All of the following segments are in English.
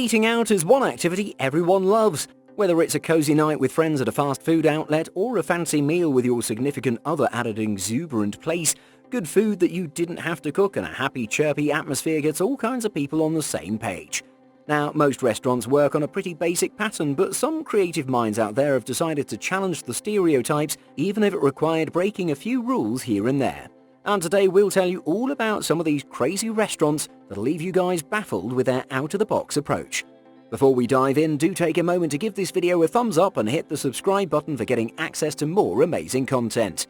Eating out is one activity everyone loves. Whether it's a cozy night with friends at a fast food outlet or a fancy meal with your significant other at an exuberant place, good food that you didn't have to cook and a happy, chirpy atmosphere gets all kinds of people on the same page. Now, most restaurants work on a pretty basic pattern, but some creative minds out there have decided to challenge the stereotypes, even if it required breaking a few rules here and there. And today we'll tell you all about some of these crazy restaurants that'll leave you guys baffled with their out-of-the-box approach. Before we dive in, do take a moment to give this video a thumbs up and hit the subscribe button for getting access to more amazing content.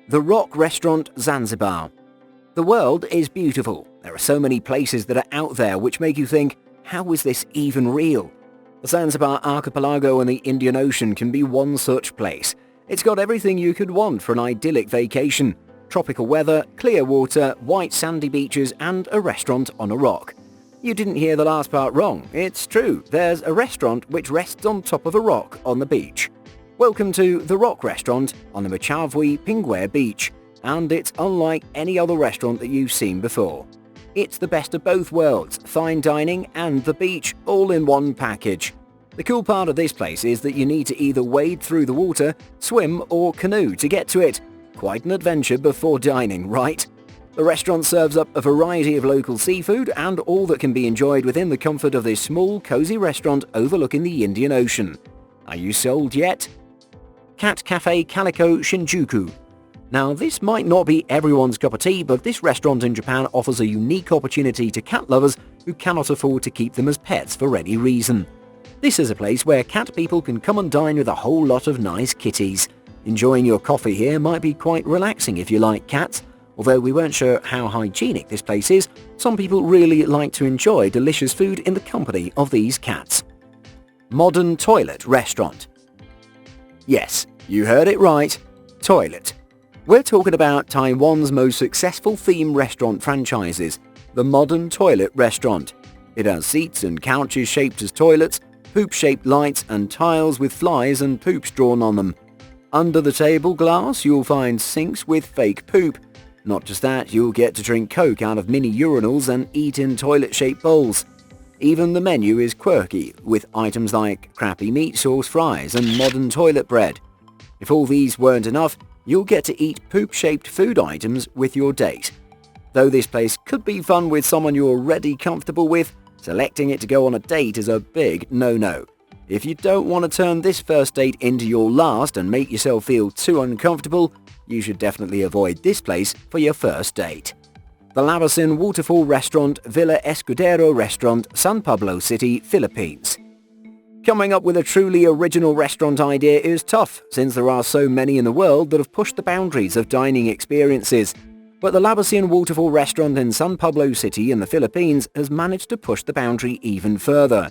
The Rock Restaurant, Zanzibar. The world is beautiful. There are so many places that are out there which make you think, how is this even real? The Zanzibar archipelago and the Indian Ocean can be one such place. It's got everything you could want for an idyllic vacation. Tropical weather, clear water, white sandy beaches and a restaurant on a rock. You didn't hear the last part wrong. It's true. There's a restaurant which rests on top of a rock on the beach. Welcome to The Rock Restaurant on the Mchavwi Pingware Beach, and it's unlike any other restaurant that you've seen before. It's the best of both worlds, fine dining and the beach, all in one package. The cool part of this place is that you need to either wade through the water, swim or canoe to get to it. Quite an adventure before dining, right? The restaurant serves up a variety of local seafood and all that can be enjoyed within the comfort of this small, cozy restaurant overlooking the Indian Ocean. Are you sold yet? Cat Cafe Calico Shinjuku. Now, this might not be everyone's cup of tea, but this restaurant in Japan offers a unique opportunity to cat lovers who cannot afford to keep them as pets for any reason. This is a place where cat people can come and dine with a whole lot of nice kitties. Enjoying your coffee here might be quite relaxing if you like cats. Although we weren't sure how hygienic this place is, some people really like to enjoy delicious food in the company of these cats. Modern Toilet Restaurant. Yes, you heard it right. Toilet. We're talking about Taiwan's most successful theme restaurant franchises, the Modern Toilet Restaurant. It has seats and couches shaped as toilets, poop-shaped lights and tiles with flies and poops drawn on them. Under the table glass, you'll find sinks with fake poop. Not just that, you'll get to drink Coke out of mini urinals and eat in toilet-shaped bowls. Even the menu is quirky, with items like crappy meat sauce fries and modern toilet bread. If all these weren't enough, you'll get to eat poop-shaped food items with your date. Though this place could be fun with someone you're already comfortable with, selecting it to go on a date is a big no-no. If you don't want to turn this first date into your last and make yourself feel too uncomfortable, you should definitely avoid this place for your first date. The Laveson Waterfall Restaurant, Villa Escudero Restaurant, San Pablo City, Philippines. Coming up with a truly original restaurant idea is tough, since there are so many in the world that have pushed the boundaries of dining experiences. But the Laveson Waterfall Restaurant in San Pablo City in the Philippines has managed to push the boundary even further.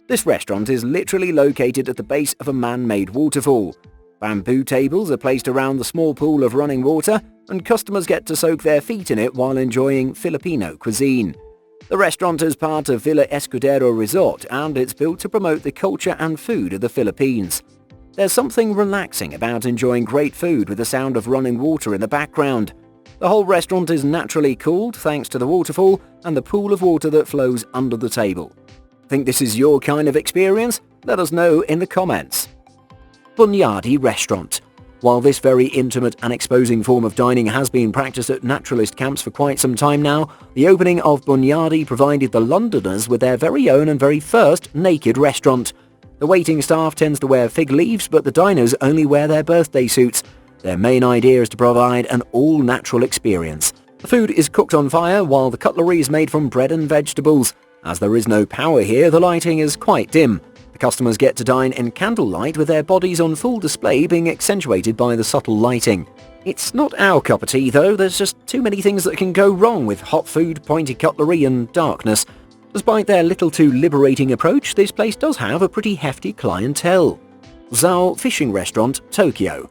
This restaurant is literally located at the base of a man-made waterfall. Bamboo tables are placed around the small pool of running water, and customers get to soak their feet in it while enjoying Filipino cuisine. The restaurant is part of Villa Escudero Resort, and it's built to promote the culture and food of the Philippines. There's something relaxing about enjoying great food with the sound of running water in the background. The whole restaurant is naturally cooled thanks to the waterfall and the pool of water that flows under the table. Think this is your kind of experience? Let us know in the comments. Bonardi Restaurant. While this very intimate and exposing form of dining has been practiced at naturalist camps for quite some time now, the opening of Bonardi provided the Londoners with their very own and very first naked restaurant. The waiting staff tends to wear fig leaves, but the diners only wear their birthday suits. Their main idea is to provide an all-natural experience. The food is cooked on fire while the cutlery is made from bread and vegetables. As there is no power here, the lighting is quite dim. The customers get to dine in candlelight with their bodies on full display being accentuated by the subtle lighting. It's not our cup of tea though, there's just too many things that can go wrong with hot food, pointy cutlery and darkness. Despite their little too liberating approach, this place does have a pretty hefty clientele. Zao Fishing Restaurant, Tokyo.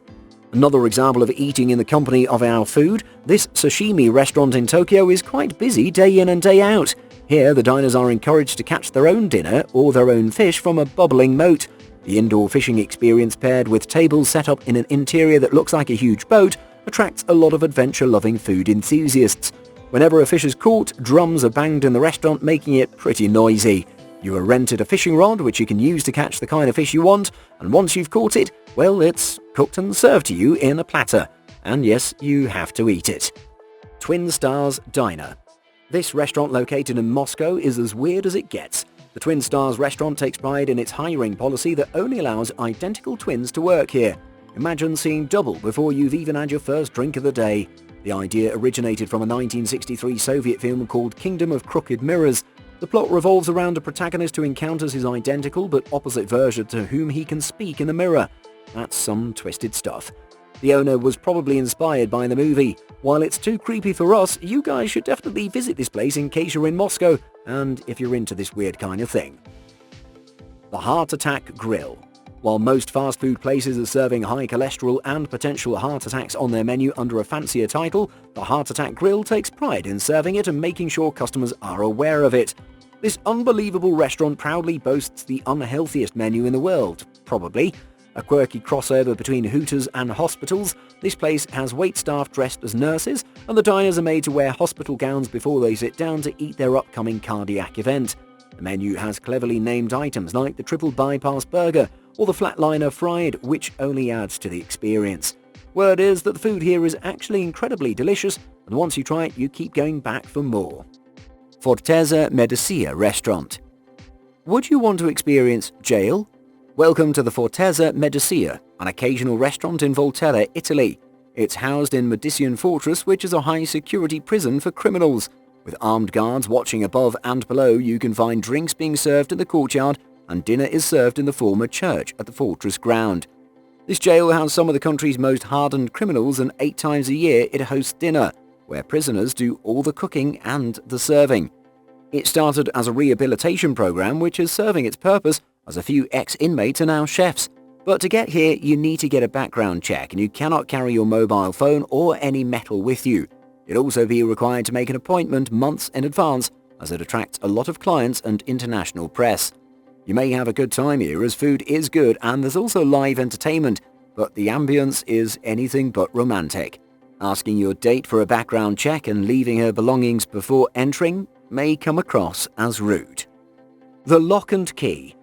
Another example of eating in the company of our food, this sashimi restaurant in Tokyo is quite busy day in and day out. Here, the diners are encouraged to catch their own dinner or their own fish from a bubbling moat. The indoor fishing experience paired with tables set up in an interior that looks like a huge boat attracts a lot of adventure-loving food enthusiasts. Whenever a fish is caught, drums are banged in the restaurant, making it pretty noisy. You are rented a fishing rod which you can use to catch the kind of fish you want, and once you've caught it, well, it's cooked and served to you in a platter. And yes, you have to eat it. Twin Stars Diner. This restaurant located in Moscow is as weird as it gets. The Twin Stars restaurant takes pride in its hiring policy that only allows identical twins to work here. Imagine seeing double before you've even had your first drink of the day. The idea originated from a 1963 Soviet film called Kingdom of Crooked Mirrors. The plot revolves around a protagonist who encounters his identical but opposite version to whom he can speak in the mirror. That's some twisted stuff. The owner was probably inspired by the movie. While it's too creepy for us, you guys should definitely visit this place in case you're in Moscow, and if you're into this weird kind of thing. The Heart Attack Grill. While most fast food places are serving high cholesterol and potential heart attacks on their menu under a fancier title, the Heart Attack Grill takes pride in serving it and making sure customers are aware of it. This unbelievable restaurant proudly boasts the unhealthiest menu in the world, probably. A quirky crossover between Hooters and hospitals, this place has waitstaff dressed as nurses, and the diners are made to wear hospital gowns before they sit down to eat their upcoming cardiac event. The menu has cleverly named items like the triple bypass burger or the flatliner fried, which only adds to the experience. Word is that the food here is actually incredibly delicious, and once you try it, you keep going back for more. Fortesa Medicea Restaurant. Would you want to experience jail? Welcome to the Fortesa Medicea, an occasional restaurant in Volterra, Italy. It's housed in Medician Fortress, which is a high-security prison for criminals. With armed guards watching above and below, you can find drinks being served in the courtyard, and dinner is served in the former church at the fortress ground. This jail has some of the country's most hardened criminals, and 8 times a year it hosts dinner, where prisoners do all the cooking and the serving. It started as a rehabilitation program which is serving its purpose, as a few ex-inmates are now chefs. But to get here, you need to get a background check, and you cannot carry your mobile phone or any metal with you. You'll also be required to make an appointment months in advance, as it attracts a lot of clients and international press. You may have a good time here, as food is good and there's also live entertainment, but the ambience is anything but romantic. Asking your date for a background check and leaving her belongings before entering may come across as rude. The Lock and Key.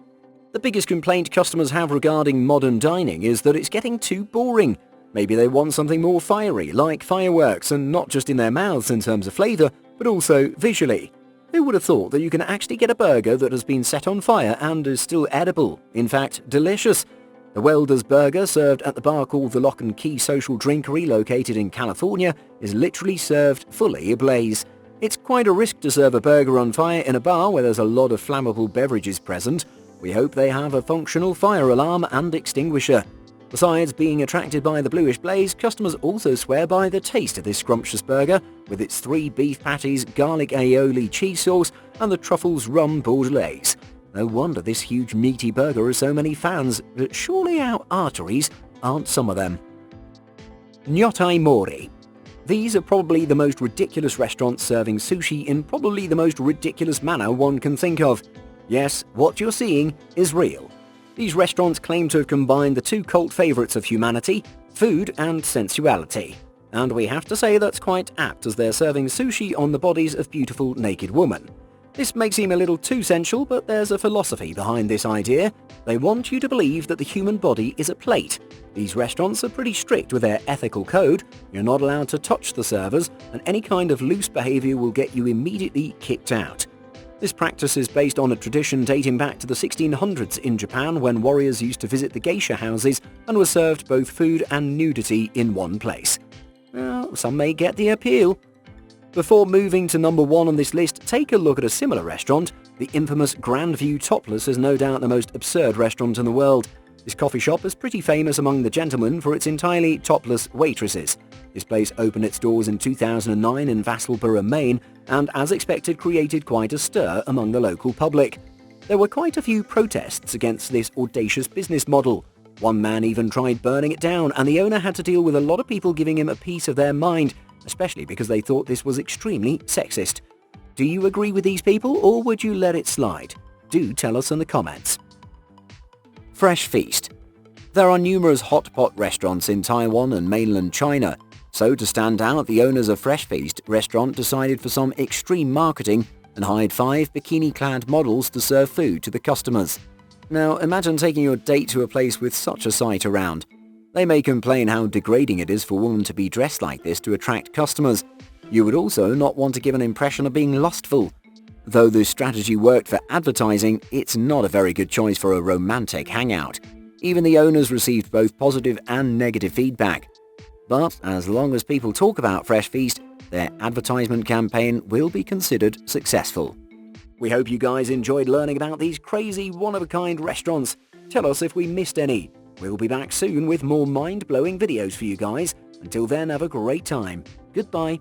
The biggest complaint customers have regarding modern dining is that it's getting too boring. Maybe they want something more fiery, like fireworks, and not just in their mouths in terms of flavour, but also visually. Who would have thought that you can actually get a burger that has been set on fire and is still edible? In fact, delicious. The Welder's Burger, served at the bar called the Lock and Key Social Drinkery located in California, is literally served fully ablaze. It's quite a risk to serve a burger on fire in a bar where there's a lot of flammable beverages present. We hope they have a functional fire alarm and extinguisher. Besides being attracted by the bluish blaze, customers also swear by the taste of this scrumptious burger, with its 3 beef patties, garlic aioli cheese sauce, and the truffles rum bordelaise. No wonder this huge meaty burger has so many fans, but surely our arteries aren't some of them. Nyotai Mori. These are probably the most ridiculous restaurants serving sushi in probably the most ridiculous manner one can think of. Yes, what you're seeing is real. These restaurants claim to have combined the 2 cult favourites of humanity, food and sensuality. And we have to say that's quite apt, as they're serving sushi on the bodies of beautiful naked women. This may seem a little too sensual, but there's a philosophy behind this idea. They want you to believe that the human body is a plate. These restaurants are pretty strict with their ethical code. You're not allowed to touch the servers, and any kind of loose behaviour will get you immediately kicked out. This practice is based on a tradition dating back to the 1600s in Japan, when warriors used to visit the geisha houses and were served both food and nudity in one place. Well, some may get the appeal. Before moving to number 1 on this list, take a look at a similar restaurant. The infamous Grandview Topless is no doubt the most absurd restaurant in the world. This coffee shop is pretty famous among the gentlemen for its entirely topless waitresses. This place opened its doors in 2009 in Vassalborough, Maine, and as expected created quite a stir among the local public. There were quite a few protests against this audacious business model. One man even tried burning it down, and the owner had to deal with a lot of people giving him a piece of their mind, especially because they thought this was extremely sexist. Do you agree with these people, or would you let it slide? Do tell us in the comments. Fresh Feast. There are numerous hot pot restaurants in Taiwan and mainland China. So to stand out, the owners of Fresh Feast restaurant decided for some extreme marketing and hired 5 bikini-clad models to serve food to the customers. Now, imagine taking your date to a place with such a sight around. They may complain how degrading it is for women to be dressed like this to attract customers. You would also not want to give an impression of being lustful. Though this strategy worked for advertising, it's not a very good choice for a romantic hangout. Even the owners received both positive and negative feedback. But as long as people talk about Fresh Feast, their advertisement campaign will be considered successful. We hope you guys enjoyed learning about these crazy one-of-a-kind restaurants. Tell us if we missed any. We'll be back soon with more mind-blowing videos for you guys. Until then, have a great time. Goodbye.